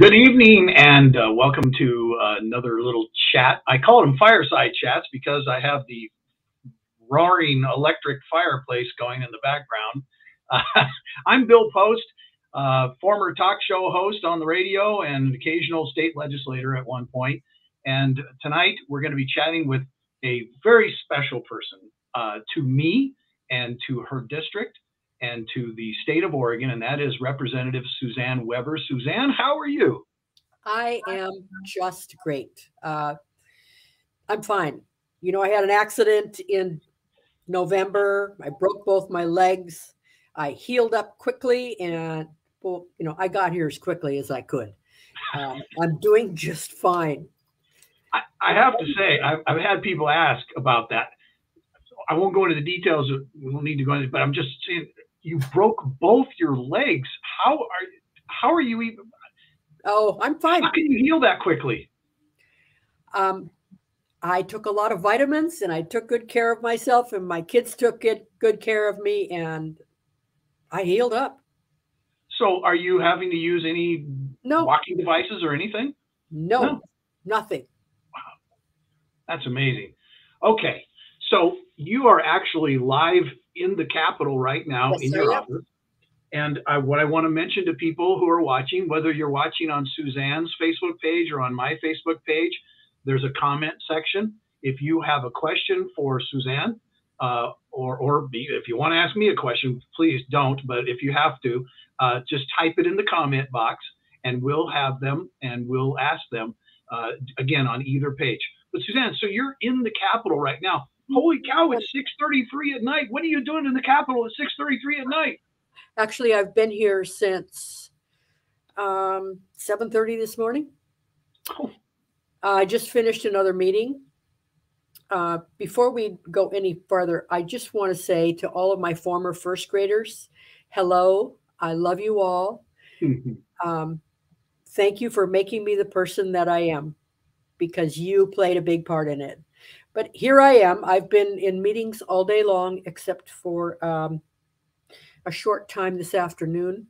Good evening and welcome to another little chat. I call them fireside chats because I have the roaring electric fireplace going in the background. I'm Bill Post, former talk show host on the radio and occasional state legislator at one point. And tonight we're going to be chatting with a very special person to me and to her district and to the state of Oregon, and that is Representative Suzanne Weber. Suzanne, how are you? I am just great. I'm fine. You know, I had an accident in November. I broke both my legs. I healed up quickly, and well, you know, I got here as quickly as I could. I'm doing just fine. I have to say, I've had people ask about that. I won't go into the details. We don't need to go into, but I'm just saying, you broke both your legs. How are you even? Oh, I'm fine. How can you heal that quickly? I took a lot of vitamins and I took good care of myself, and my kids took good care of me, and I healed up. So are you having to use any walking devices or anything? No, nothing. Wow. That's amazing. Okay. So you are actually live in the Capitol right now in your office. And what I want to mention to people who are watching, whether you're watching on Suzanne's Facebook page or on my Facebook page, there's a comment section. If you have a question for Suzanne, or if you want to ask me a question, please don't. But if you have to, just type it in the comment box, and we'll have them and we'll ask them again on either page. But Suzanne, so you're in the Capitol right now. Holy cow! It's 6:33 at night. What are you doing in the Capitol at 6:33 at night? Actually, I've been here since 7:30 this morning. Oh. I just finished another meeting. Before we go any further, I just want to say to all of my former first graders, hello, I love you all. Thank you for making me the person that I am, because you played a big part in it. But here I am. I've been in meetings all day long, except for a short time this afternoon.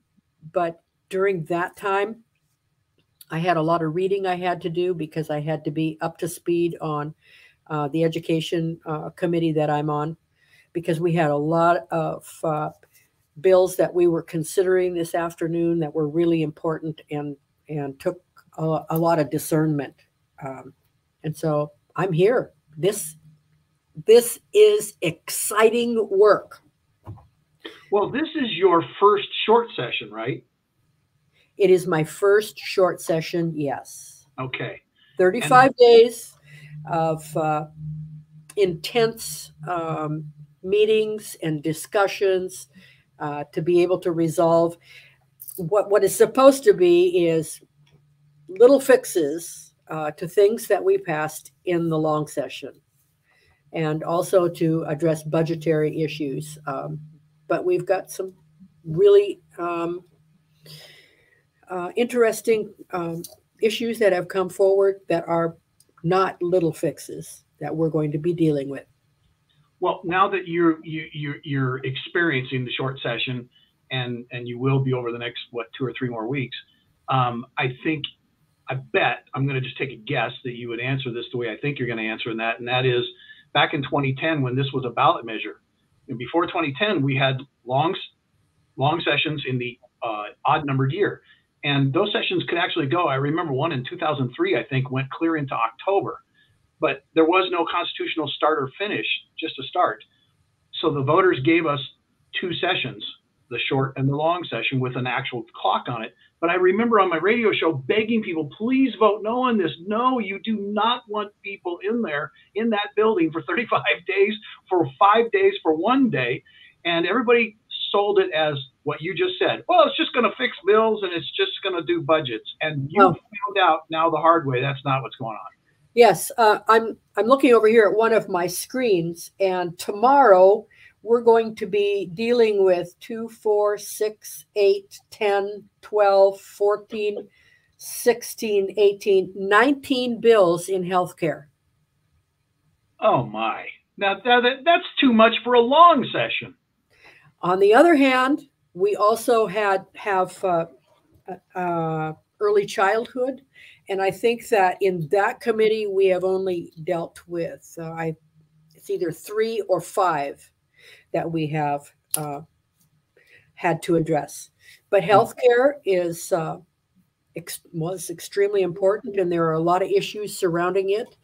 But during that time, I had a lot of reading I had to do because I had to be up to speed on the education committee that I'm on, because we had a lot of bills that we were considering this afternoon that were really important and took a lot of discernment. And so I'm here. This is exciting work. Well, this is your first short session, right? It is my first short session, yes. Okay. 35 days of intense meetings and discussions to be able to resolve what is supposed to be is little fixes to things that we passed in the long session, and also to address budgetary issues. But we've got some really interesting issues that have come forward that are not little fixes that we're going to be dealing with. Well, now that you're experiencing the short session, and you will be over the next 2 or 3 more weeks, I bet I'm going to just take a guess that you would answer this the way I think you're going to answer, and that is back in 2010 when this was a ballot measure. And before 2010, we had long sessions in the odd numbered year. And those sessions could actually go, I remember one in 2003, I think, went clear into October. But there was no constitutional start or finish, just a start. So the voters gave us 2 sessions, the short and the long session, with an actual clock on it. But I remember on my radio show begging people, please vote no on this. No, you do not want people in there, in that building for 35 days, for 5 days, for 1 day. And everybody sold it as what you just said. Well, it's just going to fix bills and it's just going to do budgets. And you found out now the hard way that's not what's going on. Yes, I'm looking over here at one of my screens, and tomorrow we're going to be dealing with 2, 4, 6, 8, 10, 12, 14, 16, 18, 19 bills in healthcare. Oh my. Now that's too much for a long session. On the other hand, we also have early childhood. And I think that in that committee, we have only dealt with, it's either 3 or 5 that we have had to address. But healthcare is was extremely important, and there are a lot of issues surrounding it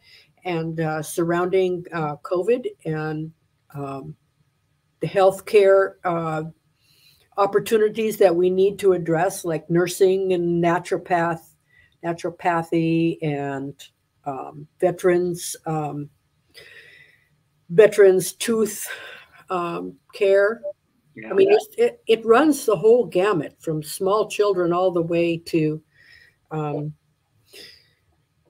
and surrounding COVID and the healthcare opportunities that we need to address, like nursing and naturopathy, and veterans tooth care. Yeah. I mean, it runs the whole gamut from small children all the way to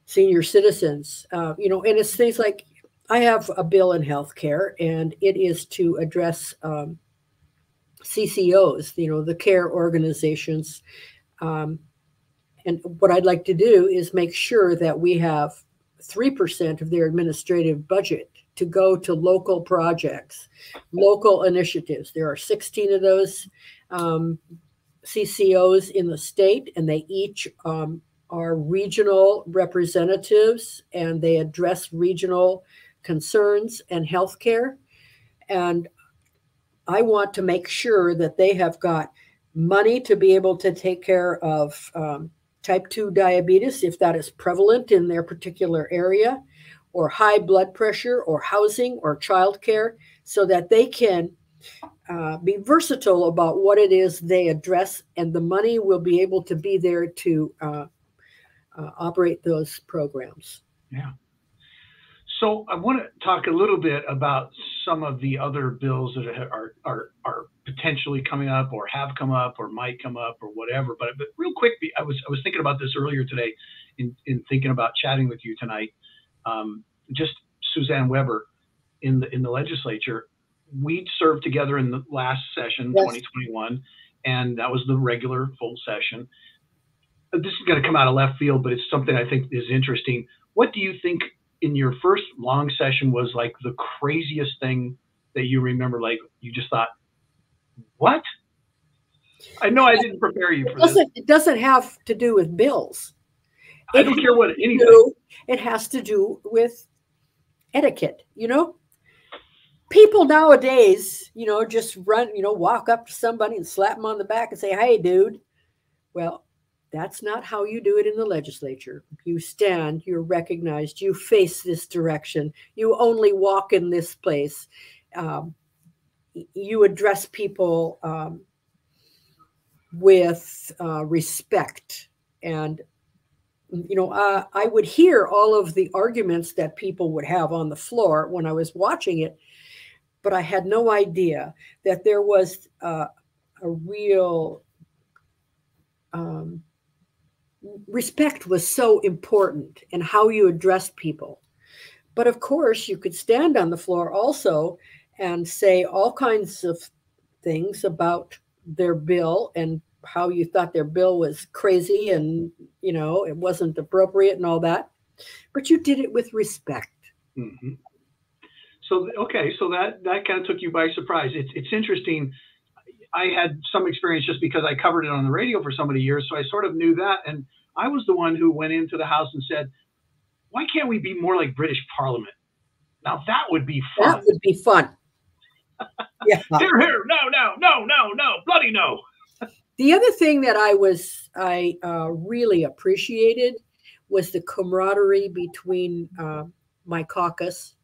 senior citizens. And it's things like, I have a bill in healthcare, and it is to address CCOs, the care organizations. And what I'd like to do is make sure that we have 3% of their administrative budget to go to local projects, local initiatives. There are 16 of those CCOs in the state, and they each are regional representatives, and they address regional concerns and healthcare. And I want to make sure that they have got money to be able to take care of type 2 diabetes, if that is prevalent in their particular area, or high blood pressure, or housing, or childcare, so that they can be versatile about what it is they address, and the money will be able to be there to operate those programs. Yeah. So I want to talk a little bit about some of the other bills that are potentially coming up, or have come up, or might come up, or whatever. But real quick, I was thinking about this earlier today in thinking about chatting with you tonight. Just Suzanne Weber in the legislature, we served together in the last session, yes, 2021, and that was the regular full session. This is going to come out of left field, but it's something I think is interesting. What do you think in your first long session was like the craziest thing that you remember? Like, you just thought, what? I know I didn't prepare you for this. It doesn't have to do with bills. I don't care what anything. It has to do with etiquette. People nowadays, just run, walk up to somebody and slap them on the back and say, "Hey, dude." Well, that's not how you do it in the legislature. You stand, you're recognized, you face this direction, you only walk in this place. You address people with respect. And, I would hear all of the arguments that people would have on the floor when I was watching it, but I had no idea that there was a real respect was so important, and how you address people. But of course, you could stand on the floor also and say all kinds of things about their bill, and how you thought their bill was crazy, and it wasn't appropriate and all that. But you did it with respect. Mm-hmm. So okay, so that kind of took you by surprise. It's interesting. I had some experience just because I covered it on the radio for so many years, so I sort of knew that. And I was the one who went into the House and said, "Why can't we be more like British Parliament? Now that would be fun." That would be fun. Yeah. Here, no, bloody no. The other thing that I really appreciated was the camaraderie between my caucus,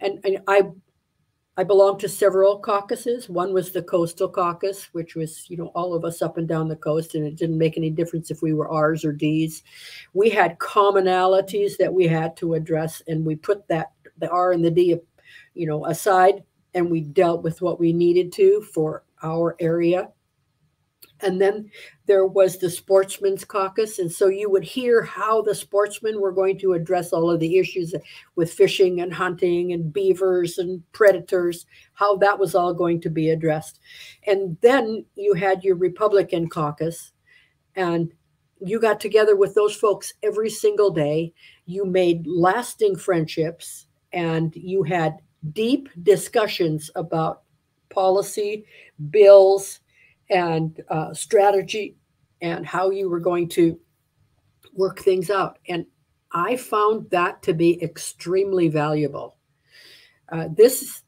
and I belong to several caucuses. One was the Coastal Caucus, which was, all of us up and down the coast, and it didn't make any difference if we were R's or D's. We had commonalities that we had to address, and we put the R and the D, aside, and we dealt with what we needed to for our area. And then there was the Sportsmen's Caucus. And so you would hear how the sportsmen were going to address all of the issues with fishing and hunting and beavers and predators, how that was all going to be addressed. And then you had your Republican Caucus, and you got together with those folks every single day. You made lasting friendships, and you had deep discussions about policy, bills, and strategy, and how you were going to work things out. And I found that to be extremely valuable. This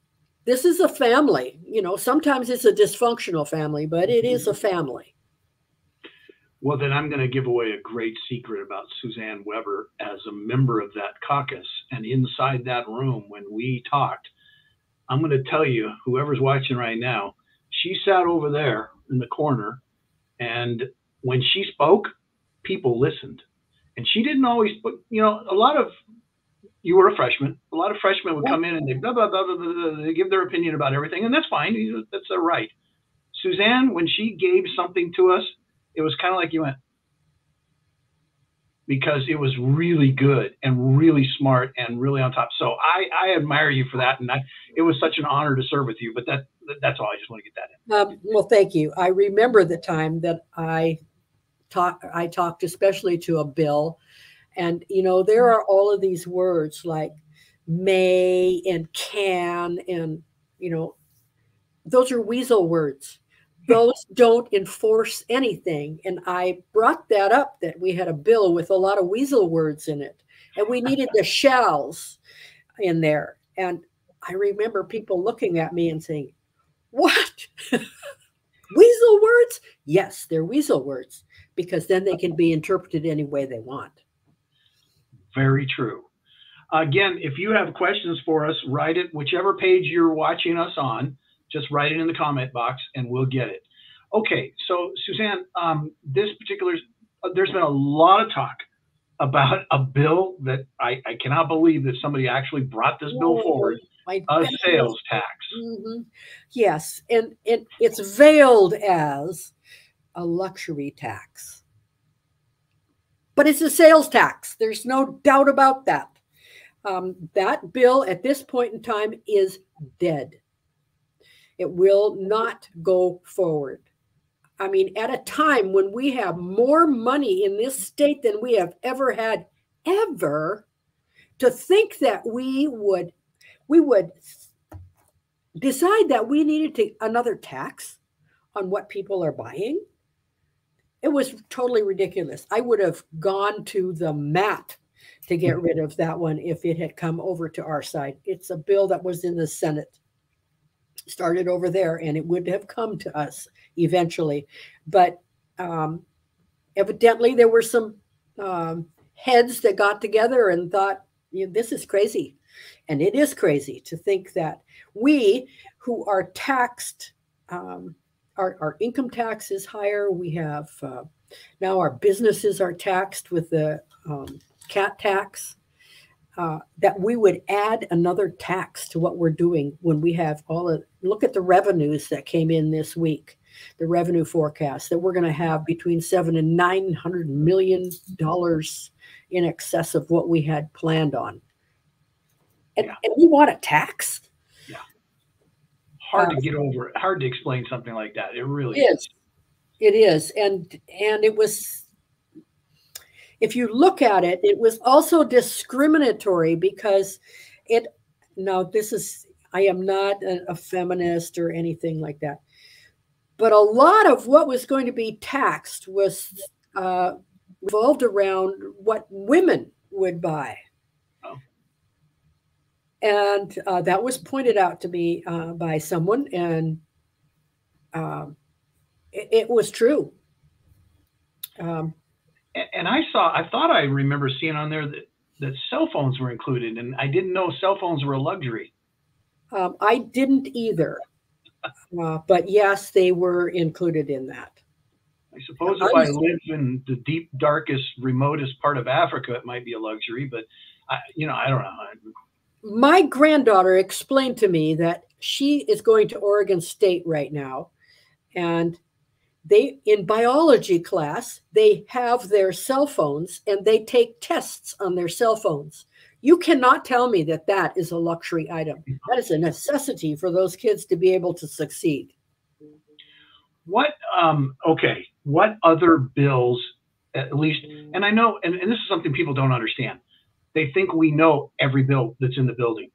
is a family. Sometimes it's a dysfunctional family, but it is a family. Well, then I'm going to give away a great secret about Suzanne Weber as a member of that caucus. And inside that room, when we talked, I'm going to tell you, whoever's watching right now, she sat over there in the corner. And when she spoke, people listened. And she didn't always put, you were a freshman. A lot of freshmen would come in and they blah, blah, blah, blah, blah, blah, they give their opinion about everything. And that's fine. That's their right. Suzanne, when she gave something to us, it was kind of like you went, because it was really good and really smart and really on top. So I admire you for that. And it was such an honor to serve with you. But that's all. I just want to get that in. Well, thank you. I remember the time that I talked especially to a bill. And, there are all of these words like may and can. And, those are weasel words. Those don't enforce anything. And I brought that up, that we had a bill with a lot of weasel words in it. And we needed the shalls in there. And I remember people looking at me and saying, what? Weasel words? Yes, they're weasel words, because then they can be interpreted any way they want. Very true. Again, if you have questions for us, write it, whichever page you're watching us on. Just write it in the comment box and we'll get it. Okay, so Suzanne, there's been a lot of talk about a bill that I cannot believe that somebody actually brought this bill forward, a sales tax. Mm-hmm. Yes, and it's veiled as a luxury tax. But it's a sales tax. There's no doubt about that. That bill at this point in time is dead. It will not go forward. I mean, at a time when we have more money in this state than we have ever had, to think that we would decide that we needed another tax on what people are buying, it was totally ridiculous. I would have gone to the mat to get rid of that one if it had come over to our side. It's a bill that was in the Senate. Started over there, and it would have come to us eventually. But evidently there were some heads that got together and thought, this is crazy. And it is crazy to think that we who are taxed, our income tax is higher. We have now our businesses are taxed with the cat tax. That we would add another tax to what we're doing when we have look at the revenues that came in this week, the revenue forecast that we're going to have between $700 and $900 million in excess of what we had planned on. And we want a tax? Yeah. Hard to get over, hard to explain something like that. It really is. It is. And it was, if you look at it, it was also discriminatory because I am not a feminist or anything like that. But a lot of what was going to be taxed was revolved around what women would buy. Oh. And that was pointed out to me by someone, and it was true. And I thought I remember seeing on there that cell phones were included, and I didn't know cell phones were a luxury. I didn't either. But yes, they were included in that. I suppose if I live in the deep, darkest, remotest part of Africa, it might be a luxury, but I don't know. My granddaughter explained to me that she is going to Oregon State right now, and in biology class, they have their cell phones and they take tests on their cell phones. You cannot tell me that that is a luxury item. That is a necessity for those kids to be able to succeed. What other bills, at least, and I know, and this is something people don't understand. They think we know every bill that's in the building.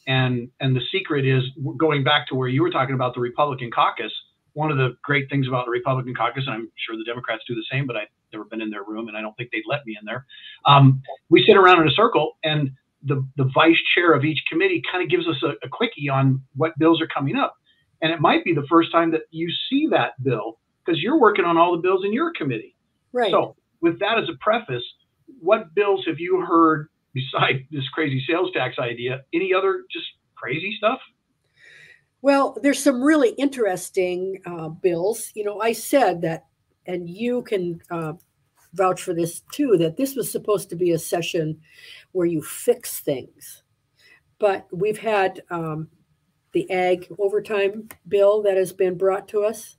And the secret is, going back to where you were talking about the Republican caucus, one of the great things about the Republican caucus, and I'm sure the Democrats do the same, but never been in their room, and I don't think they'd let me in there. We sit around in a circle, and the vice chair of each committee kind of gives us a quickie on what bills are coming up. And it might be the first time that you see that bill because you're working on all the bills in your committee. Right. So with that as a preface, what bills have you heard besides this crazy sales tax idea? Any other just crazy stuff? Well, there's some really interesting bills. You know, I said that, and you can vouch for this too, that this was supposed to be a session where you fix things. But we've had the ag overtime bill that has been brought to us,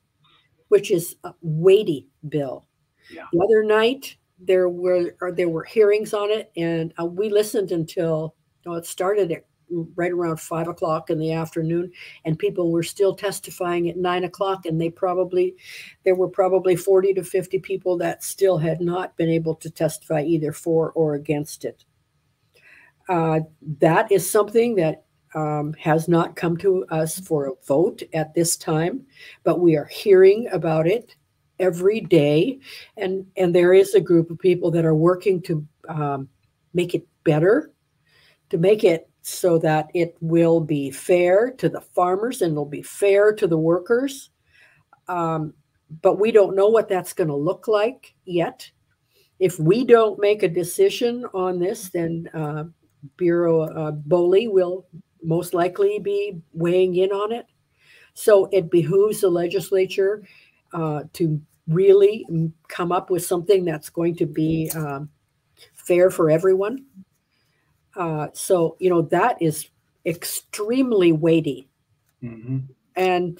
which is a weighty bill. Yeah. The other night, there were hearings on it, and we listened until it started at right around 5 o'clock in the afternoon, and people were still testifying at 9 o'clock, and there were probably 40 to 50 people that still had not been able to testify either for or against it. That is something that has not come to us for a vote at this time, but we are hearing about it every day, and there is a group of people that are working to make it better, to make it so that it will be fair to the farmers and it'll be fair to the workers. But we don't know what that's going to look like yet. If we don't make a decision on this, then Bureau Boley will most likely be weighing in on it. So it behooves the legislature to really come up with something that's going to be fair for everyone. So, you know, that is extremely weighty. Mm-hmm. And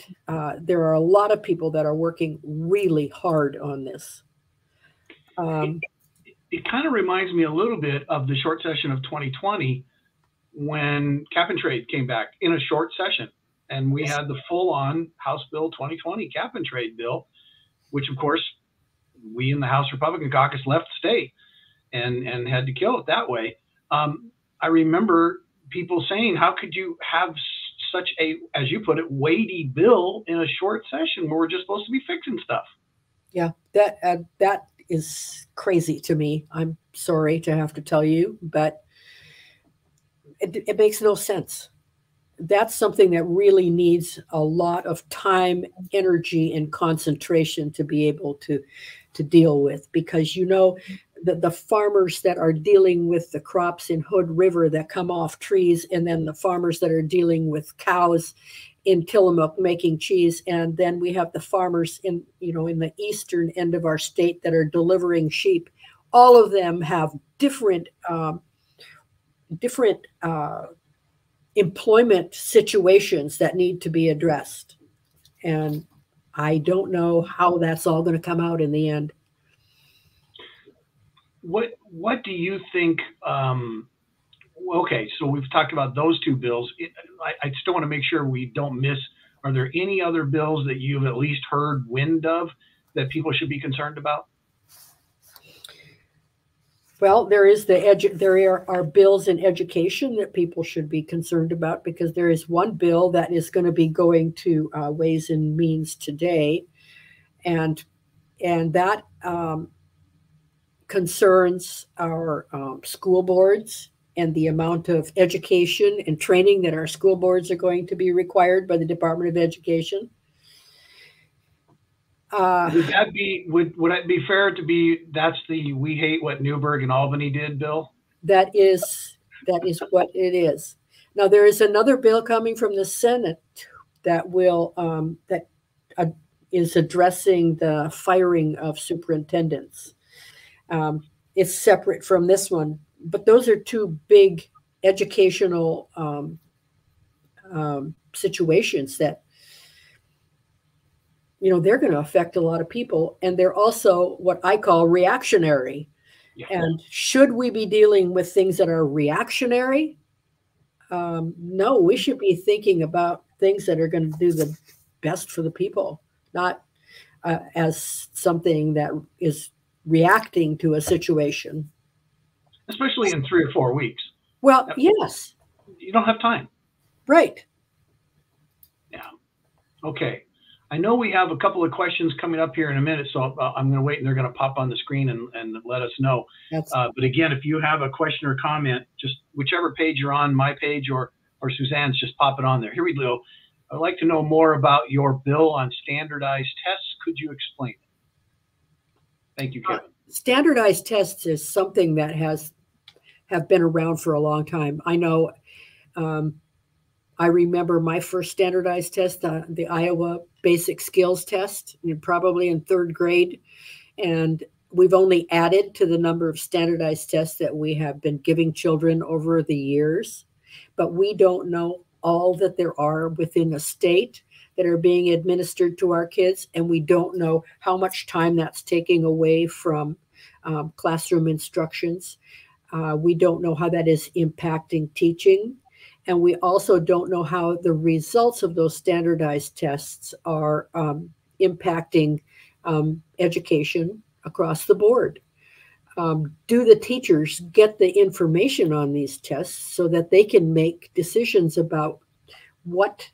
there are a lot of people that are working really hard on this. It kind of reminds me a little bit of the short session of 2020 when cap and trade came back in a short session. And we had the full-on House Bill 2020 cap and trade bill, which, of course, we in the House Republican caucus left the state and had to kill it that way. I remember people saying, how could you have such a, as you put it, weighty bill in a short session where we're just supposed to be fixing stuff? Yeah, that is crazy to me. I'm sorry to have to tell you, but it makes no sense. That's something that really needs a lot of time, energy, and concentration to be able to deal with, because, you know, the farmers that are dealing with the crops in Hood River that come off trees, and then the farmers that are dealing with cows in Tillamook making cheese, and then we have the farmers in the eastern end of our state that are delivering sheep. All of them have different employment situations that need to be addressed, and I don't know how that's all going to come out in the end. What do you think? Okay, so we've talked about those two bills. I still want to make sure we don't miss. Are there any other bills that you've at least heard wind of that people should be concerned about? Well, there are bills in education that people should be concerned about, because there is one bill that is going to be going to Ways and Means today, and that concerns our school boards and the amount of education and training that our school boards are going to be required by the Department of Education. Would it be fair to be that's the "we hate what Newburgh and Albany did" bill? That is what it is. Now there is another bill coming from the Senate that is addressing the firing of superintendents. It's separate from this one, but those are two big educational situations that, they're going to affect a lot of people, and they're also what I call reactionary. Yeah. And should we be dealing with things that are reactionary? No, we should be thinking about things that are going to do the best for the people, not as something that is reacting to a situation. Especially in 3 or 4 weeks. Well, yes. You don't have time. Right. Yeah. Okay. I know we have a couple of questions coming up here in a minute, so I'm going to wait, and they're going to pop on the screen and let us know. But again, if you have a question or comment, just whichever page you're on, my page or Suzanne's, just pop it on there. Here we go. I'd like to know more about your bill on standardized tests. Could you explain it? Thank you, Kevin. Standardized tests is something that have been around for a long time. I know. I remember my first standardized test, the Iowa Basic Skills Test, probably in 3rd grade. And we've only added to the number of standardized tests that we have been giving children over the years. But we don't know all that there are within the state that are being administered to our kids. And we don't know how much time that's taking away from classroom instructions. We don't know how that is impacting teaching. And we also don't know how the results of those standardized tests are impacting education across the board. Do the teachers get the information on these tests so that they can make decisions about what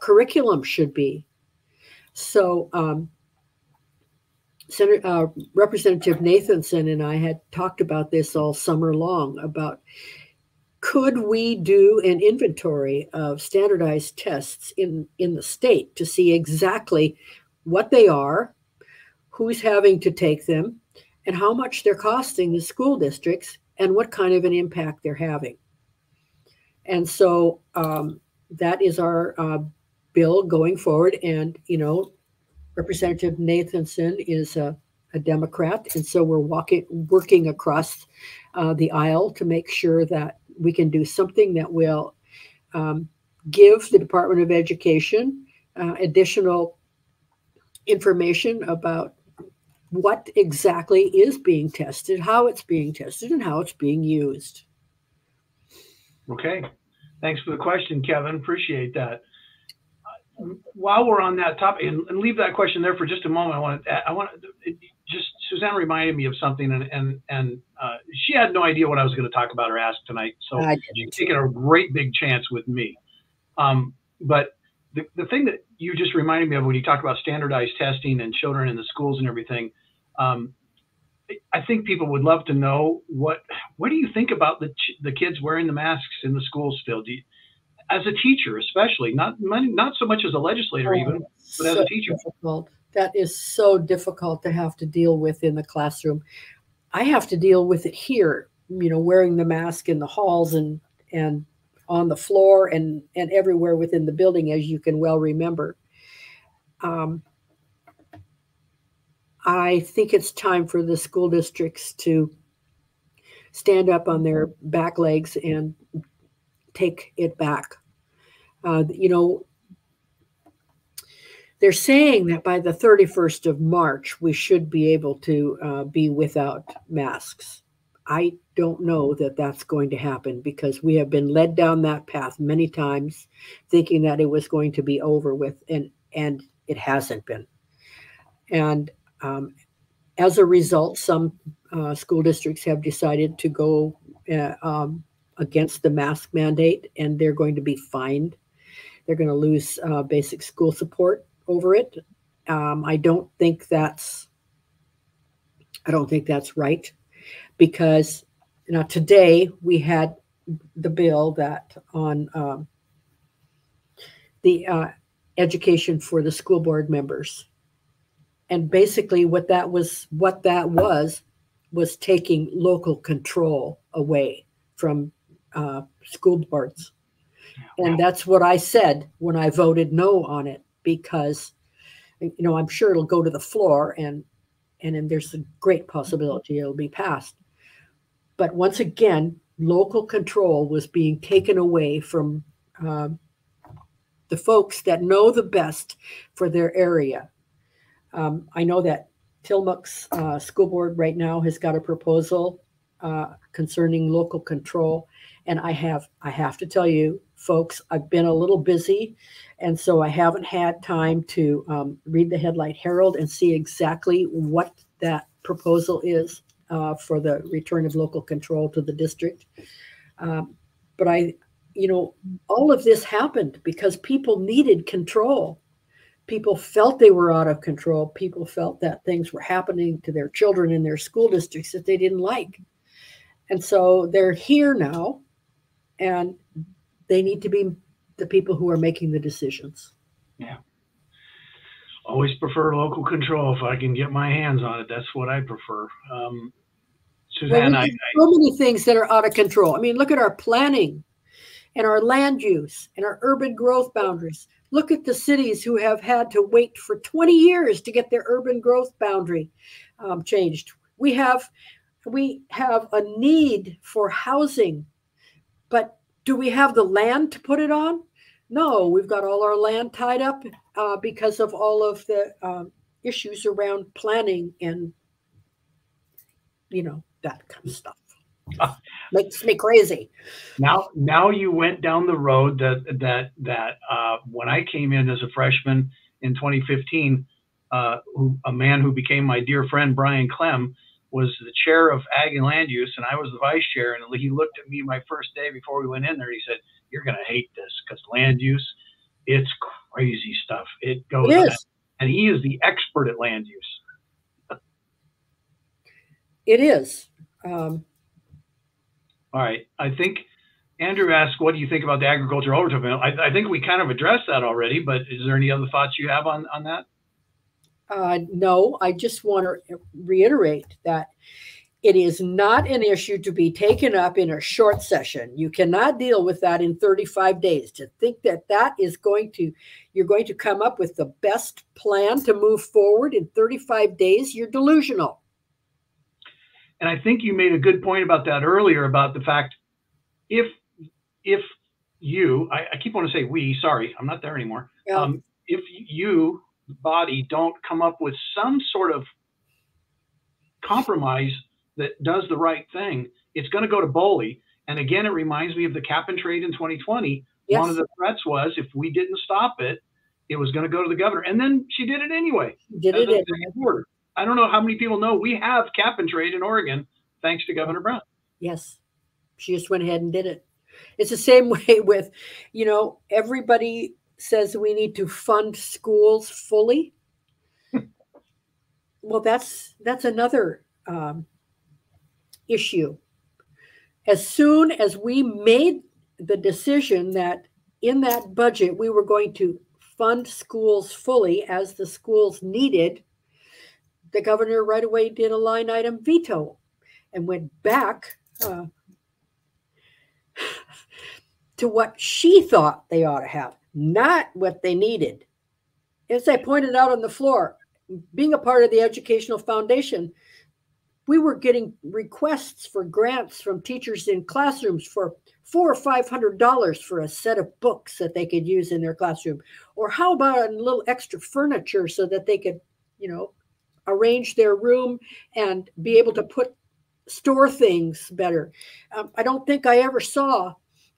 curriculum should be? So Representative Nathanson and I had talked about this all summer long about, could we do an inventory of standardized tests in the state to see exactly what they are, who's having to take them, and how much they're costing the school districts, and what kind of an impact they're having? And so that is our bill going forward. And, Representative Nathanson is a Democrat, and so we're working across the aisle to make sure that we can do something that will give the Department of Education additional information about what exactly is being tested, how it's being tested, and how it's being used. Okay. Thanks for the question, Kevin. Appreciate that. While we're on that topic, and leave that question there for just a moment, Suzanne reminded me of something, and she had no idea what I was going to talk about or ask tonight. So she's taking a great big chance with me. But the thing that you just reminded me of when you talked about standardized testing and children in the schools and everything, I think people would love to know what do you think about the kids wearing the masks in the schools still? As a teacher, especially, not so much as a legislator even, but as a teacher. Difficult. That is so difficult to have to deal with in the classroom. I have to deal with it here, wearing the mask in the halls and on the floor and everywhere within the building, as you can well remember. I think it's time for the school districts to stand up on their back legs and take it back. They're saying that by the 31st of March, we should be able to be without masks. I don't know that that's going to happen, because we have been led down that path many times thinking that it was going to be over with, and it hasn't been. And as a result, some school districts have decided to go against the mask mandate, and they're going to be fined. They're going to lose basic school support over it. I don't think that's right, because today we had the bill that on the education for the school board members, and basically what that was taking local control away from school boards. And that's what I said when I voted no on it, because, I'm sure it'll go to the floor and then there's a great possibility it'll be passed. But once again, local control was being taken away from the folks that know the best for their area. I know that Tillamook's school board right now has got a proposal concerning local control. And I have to tell you, folks, I've been a little busy, and so I haven't had time to read the Headlight Herald and see exactly what that proposal is for the return of local control to the district. But all of this happened because people needed control. People felt they were out of control. People felt that things were happening to their children in their school districts that they didn't like. And so they're here now, and they need to be the people who are making the decisions. Yeah. Always prefer local control if I can get my hands on it. That's what I prefer. Suzanne, Well, so many things that are out of control. I mean, look at our planning and our land use and our urban growth boundaries. Look at the cities who have had to wait for 20 years to get their urban growth boundary changed. We have a need for housing, but do we have the land to put it on? No, we've got all our land tied up because of all of the issues around planning and, that kind of stuff. Makes me crazy. Now you went down the road that when I came in as a freshman in 2015, a man who became my dear friend, Brian Clem, was the chair of Ag and Land Use, and I was the vice chair. And he looked at me my first day before we went in there. He said, "You're going to hate this because land use, it's crazy stuff. It goes." It is. And he is the expert at land use. It is. All right. I think Andrew asked, what do you think about the agriculture overtime bill? I think we kind of addressed that already, but is there any other thoughts you have on that? No, I just want to reiterate that it is not an issue to be taken up in a short session. You cannot deal with that in 35 days. To think that you're going to come up with the best plan to move forward in 35 days, you're delusional. And I think you made a good point about that earlier, about the fact if you, I keep wanting to say we, sorry, I'm not there anymore. Yeah. If you, the body, don't come up with some sort of compromise that does the right thing, it's going to go to Boley. And again, it reminds me of the cap and trade in 2020. Yes. One of the threats was if we didn't stop it, it was going to go to the governor. And then she did it anyway. I don't know how many people know we have cap and trade in Oregon, thanks to Governor Brown. Yes. She just went ahead and did it. It's the same way with, everybody says we need to fund schools fully. Well, that's another issue. As soon as we made the decision that in that budget we were going to fund schools fully as the schools needed, the governor right away did a line item veto and went back to what she thought they ought to have, not what they needed. As I pointed out on the floor, being a part of the Educational Foundation, we were getting requests for grants from teachers in classrooms for $400 or $500 for a set of books that they could use in their classroom. Or how about a little extra furniture so that they could, arrange their room and be able to store things better. I don't think I ever saw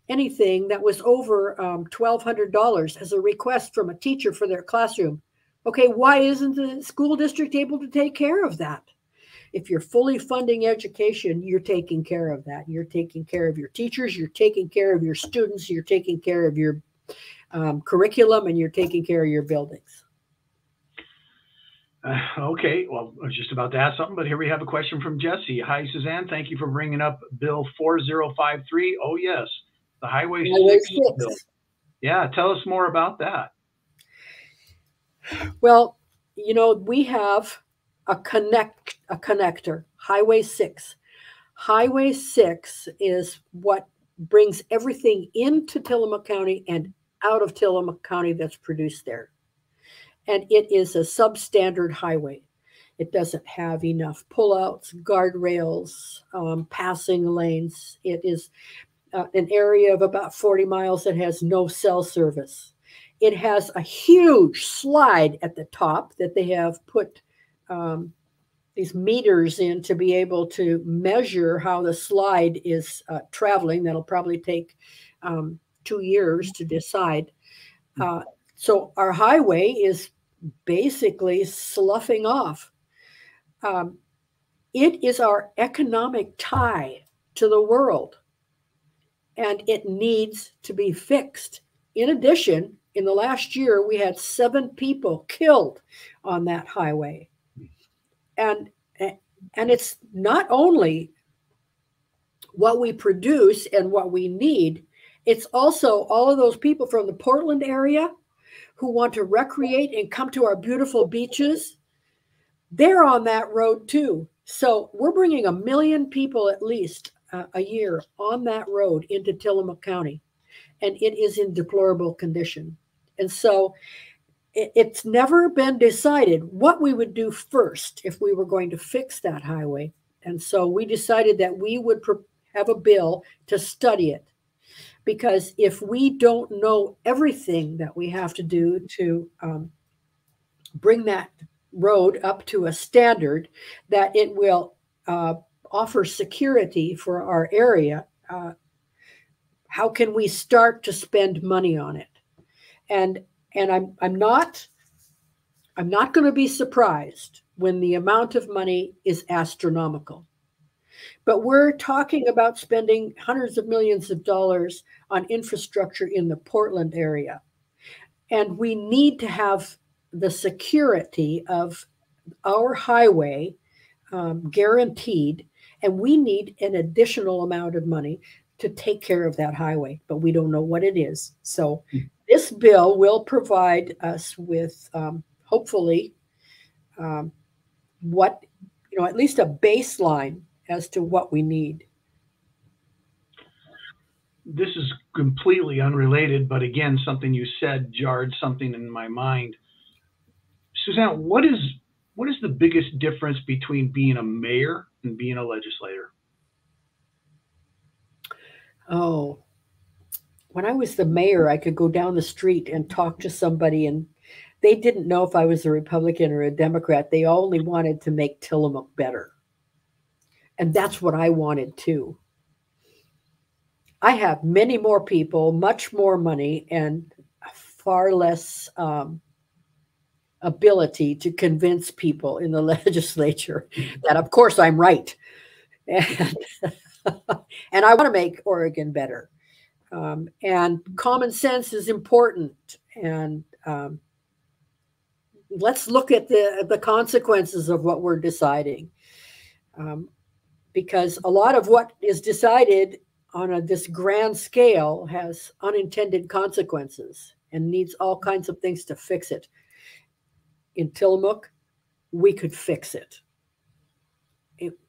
anything that was over $1,200 as a request from a teacher for their classroom. Okay, why isn't the school district able to take care of that? If you're fully funding education, you're taking care of that. You're taking care of your teachers, you're taking care of your students, you're taking care of your curriculum, and you're taking care of your buildings. Okay, well, I was just about to ask something, but here we have a question from Jesse. Hi, Suzanne. Thank you for bringing up Bill 4053. Oh, yes, the Highway 6 bill. Yeah, tell us more about that. Well, we have a connector, Highway 6. Highway 6 is what brings everything into Tillamook County and out of Tillamook County that's produced there. And it is a substandard highway. It doesn't have enough pullouts, guardrails, passing lanes. It is an area of about 40 miles that has no cell service. It has a huge slide at the top that they have put these meters in to be able to measure how the slide is traveling. That'll probably take 2 years to decide. So our highway is basically sloughing off. It is our economic tie to the world, and it needs to be fixed. In addition, in the last year, we had 7 people killed on that highway. And it's not only what we produce and what we need, it's also all of those people from the Portland area who want to recreate and come to our beautiful beaches. They're on that road too. So we're bringing 1 million people at least a year on that road into Tillamook County, and it is in deplorable condition. And so it's never been decided what we would do first if we were going to fix that highway. And so we decided that we would have a bill to study it, because if we don't know everything that we have to do to bring that road up to a standard that it will offer security for our area, how can we start to spend money on it? And I'm not going to be surprised when the amount of money is astronomical. But we're talking about spending hundreds of millions of dollars on infrastructure in the Portland area. And we need to have the security of our highway guaranteed. And we need an additional amount of money to take care of that highway, but we don't know what it is. So this bill will provide us with hopefully what, at least a baseline as to what we need. This is completely unrelated, but again, something you said jarred something in my mind. Suzanne, what is the biggest difference between being a mayor and being a legislator? Oh, when I was the mayor, I could go down the street and talk to somebody, and they didn't know if I was a Republican or a Democrat. They only wanted to make Tillamook better. And that's what I wanted too. I have many more people, much more money, and far less ability to convince people in the legislature that, of course, I'm right. And, and I want to make Oregon better. And common sense is important. And let's look at the consequences of what we're deciding. Because a lot of what is decided on this grand scale has unintended consequences and needs all kinds of things to fix it. In Tillamook, we could fix it.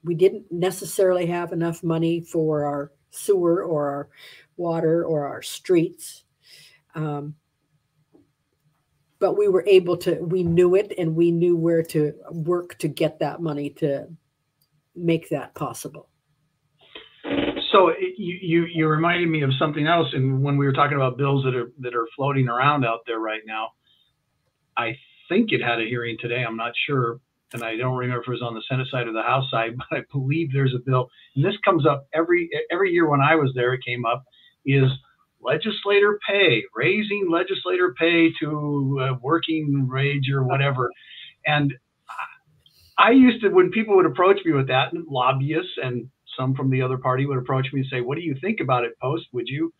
We didn't necessarily have enough money for our sewer or our water or our streets. But we were able to, we knew it, and we knew where to work to get that money to make that possible. So you reminded me of something else, and when we were talking about bills that are floating around out there right now, I think it had a hearing today. I'm not sure, and I don't remember if it was on the Senate side or the House side, but I believe there's a bill, and this comes up every year when I was there. It came up, is legislator pay, raising legislator pay to working wage or whatever. And I used to, when people would approach me with that, and lobbyists and some from the other party would approach me and say, "What do you think about it, Post? Would you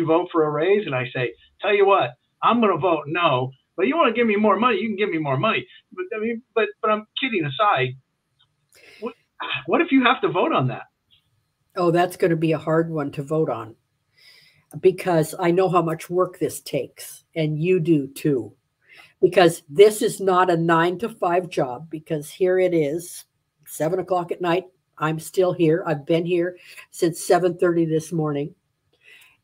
vote for a raise?" And I say, "Tell you what, I'm going to vote no. But you want to give me more money, you can give me more money." But I mean, but I'm kidding aside. What if you have to vote on that? Oh, that's going to be a hard one to vote on, because I know how much work this takes, and you do too. Because this is not a 9 to 5 job, because here it is, 7 o'clock at night. I'm still here. I've been here since 7:30 this morning.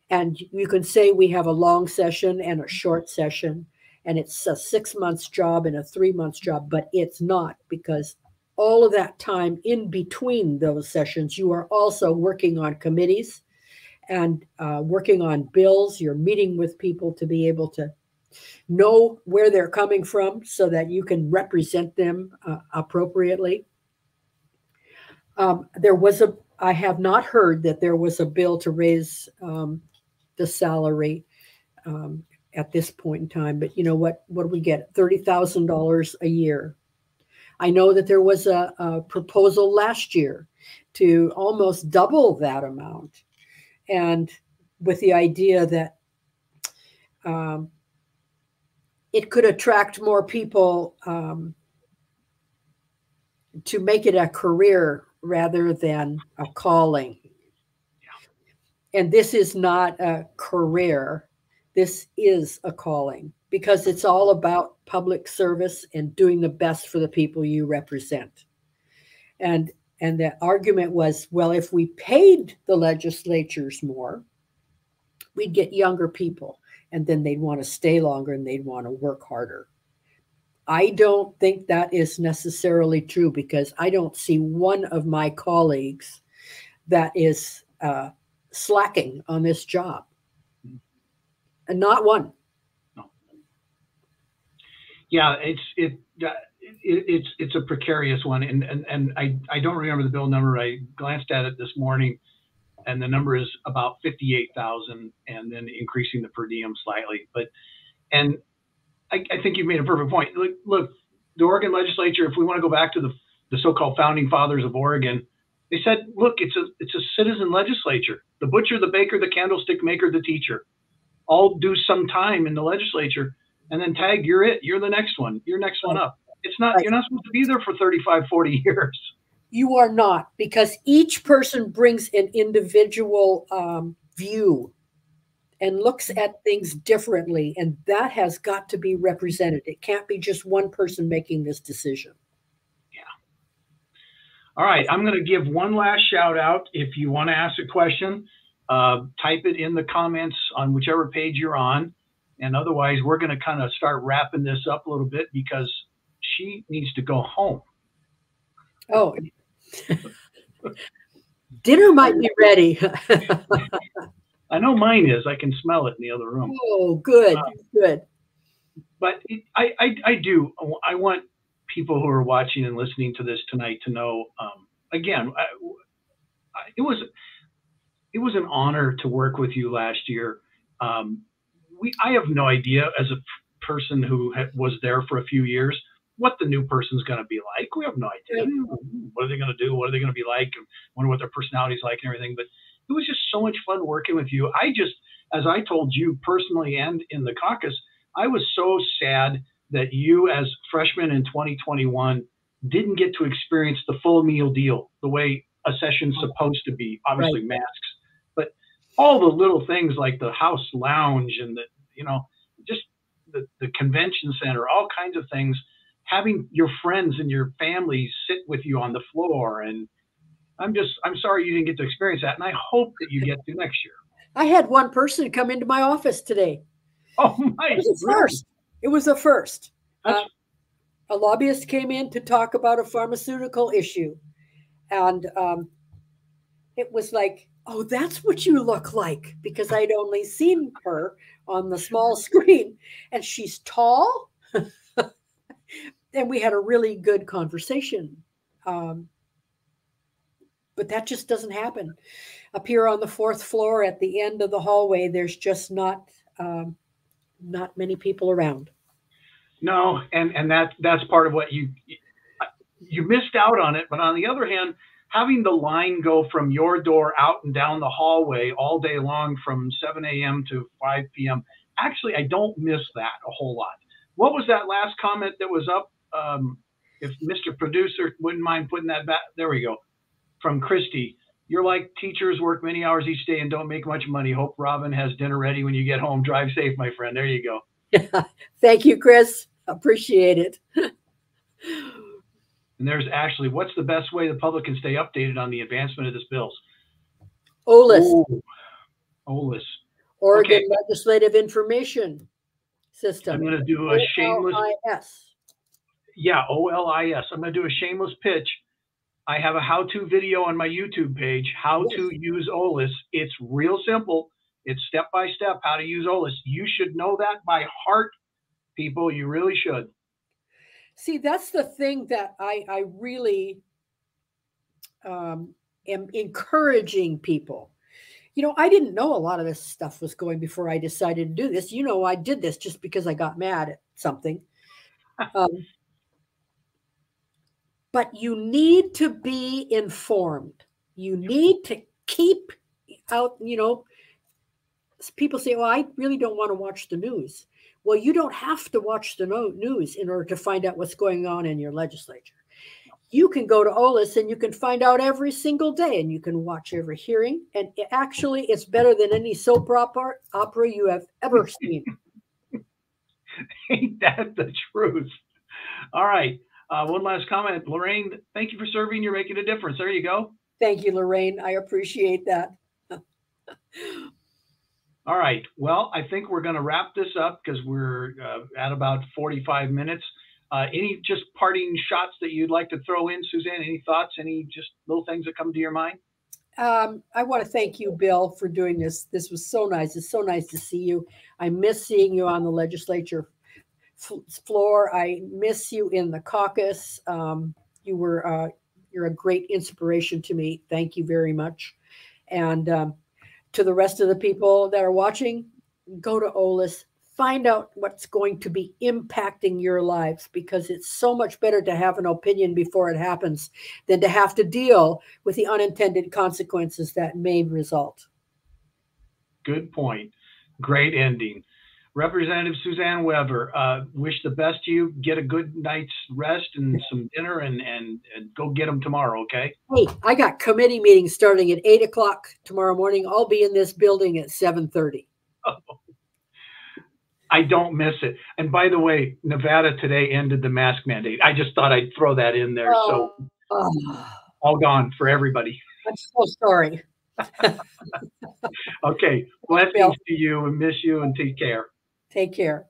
And you can say we have a long session and a short session, and it's a 6 months job and a 3 months job, but it's not, because all of that time in between those sessions, you are also working on committees and working on bills. You're meeting with people to be able to know where they're coming from so that you can represent them appropriately. I have not heard that there was a bill to raise the salary at this point in time, but you know what do we get? $30,000 a year. I know that there was a proposal last year to almost double that amount, and with the idea that it could attract more people to make it a career rather than a calling. Yeah. And this is not a career. This is a calling because it's all about public service and doing the best for the people you represent. And the argument was, well, if we paid the legislatures more, we'd get younger people, and then they'd want to stay longer and they'd want to work harder. I don't think that is necessarily true because I don't see one of my colleagues that is slacking on this job. And not one. No. Yeah, it's a precarious one, and I don't remember the bill number. I glanced at it this morning, and the number is about 58,000, and then increasing the per diem slightly. But I think you've made a perfect point. Look, the Oregon legislature, if we want to go back to the so-called founding fathers of Oregon, they said, look, it's a citizen legislature. The butcher, the baker, the candlestick maker, the teacher, all do some time in the legislature, and then tag, you're it. You're the next one. You're next one up. It's not, you're not supposed to be there for 35, 40 years. You are not, because each person brings an individual view and looks at things differently, and that has got to be represented. It can't be just one person making this decision. Yeah. All right, I'm going to give one last shout out. If you want to ask a question, type it in the comments on whichever page you're on, and otherwise we're going to kind of start wrapping this up a little bit because she needs to go home. Oh, dinner might be ready. I know mine is. I can smell it in the other room. Oh, good, good. But I do. I want people who are watching and listening to this tonight to know. Again, it was an honor to work with you last year. I have no idea, as a person who was there for a few years, what the new person's going to be like. We have no idea. What are they going to do? What are they going to be like? I wonder what their personality's like and everything. But it was just so much fun working with you. As I told you personally and in the caucus, I was so sad that you, as freshmen in 2021, didn't get to experience the full meal deal the way a session's supposed to be. Obviously, right. Masks, but all the little things like the house lounge and just the convention center, all kinds of things. Having your friends and your family sit with you on the floor, and I'm sorry you didn't get to experience that, and I hope that you get to next year. I had one person come into my office today. Oh my! It was a first. It was a first. A lobbyist came in to talk about a pharmaceutical issue, and it was like, oh, that's what you look like, because I'd only seen her on the small screen, and she's tall. And we had a really good conversation. But that just doesn't happen. Up here on the 4th floor at the end of the hallway, there's just not many people around. No, and that's part of what you missed out on it. But on the other hand, having the line go from your door out and down the hallway all day long from 7 a.m. to 5 p.m., actually, I don't miss that a whole lot. What was that last comment that was up? If Mr. Producer wouldn't mind putting that back, there we go. From Christy, you're like teachers work many hours each day and don't make much money. Hope Robin has dinner ready when you get home. Drive safe, my friend. There you go. Thank you, Chris. Appreciate it. And there's Ashley. What's the best way the public can stay updated on the advancement of this bill? OLIS. Ooh, OLIS. Oregon Legislative Information System. I'm going to do a shameless. OLIS. Yeah, OLIS. I'm going to do a shameless pitch. I have a how-to video on my YouTube page, how to use OLIS. It's real simple. It's step-by-step how to use OLIS. You should know that by heart, people. You really should. See, that's the thing that I really am encouraging people. I didn't know a lot of this stuff was going before I decided to do this. I did this just because I got mad at something. But you need to be informed. You need to keep out, people say, well, I really don't want to watch the news. Well, you don't have to watch the news in order to find out what's going on in your legislature. You can go to OLIS and you can find out every single day, and you can watch every hearing. And actually, it's better than any soap opera you have ever seen. Ain't that the truth? All right. One last comment. Lorraine, thank you for serving. You're making a difference. There you go. Thank you, Lorraine. I appreciate that. All right. Well, I think we're going to wrap this up because we're at about 45 minutes. Any just parting shots that you'd like to throw in, Suzanne? Any thoughts? Any just little things that come to your mind? I want to thank you, Bill, for doing this. This was so nice. It's so nice to see you. I miss seeing you on the legislature floor. I miss you in the caucus. You're a great inspiration to me. Thank you very much. And to the rest of the people that are watching, go to OLIS. Find out what's going to be impacting your lives, because it's so much better to have an opinion before it happens than to have to deal with the unintended consequences that may result. Good point. Great ending. Representative Suzanne Weber, wish the best to you. Get a good night's rest and some dinner and go get them tomorrow, okay? Hey, I got committee meetings starting at 8 o'clock tomorrow morning. I'll be in this building at 7:30. Oh. I don't miss it. And by the way, Nevada today ended the mask mandate. I just thought I'd throw that in there. So all gone for everybody. I'm so sorry. Okay. Blessings to you, and miss you, and take care. Take care.